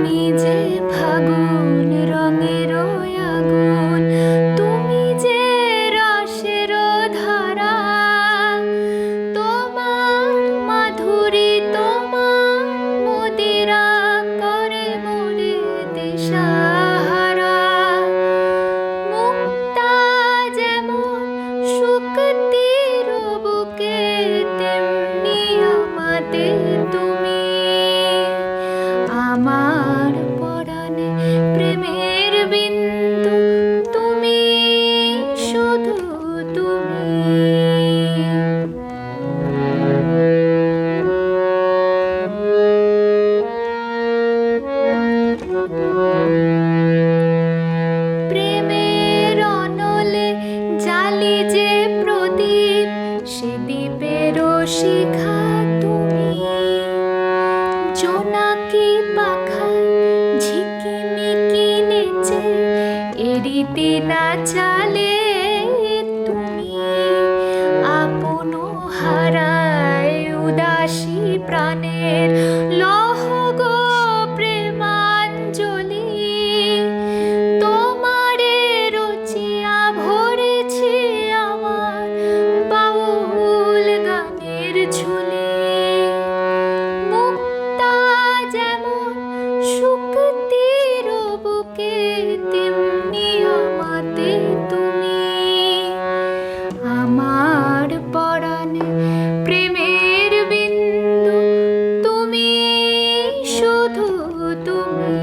তুমি যে ফাগুন রঙের আগুন, তুমি যে রসের ধারা, তোমার মাধুরী তোমার মদিরা করে মোরে দিশাহারা। মুক্তা যেমন শুকতির বুকে, তেমনি আমাতে তুমি। আমার পরাণে প্রেমের বিন্দু, তুমি শুধু তুমি। প্রেমের অনলে জালি যে প্রদীপ, সে দ্বীপেরও শিখা তুমি। জোনাকি পাখায় ঝিকিমিকি নেচে এড়িতে না চালে তুমি। আপন হারায় উদাসী প্রাণের লহ গো প্রেমাঞ্জলি। তোমারে রচিয়া ভরেছি আমার বাউল গানের ঝুলি। মুক্তা যেমন শুকতির বুকে, তেমনি আমাতে তুমি। আমার পরাণে প্রেমের বিন্দু, তুমি শুধু তুমি।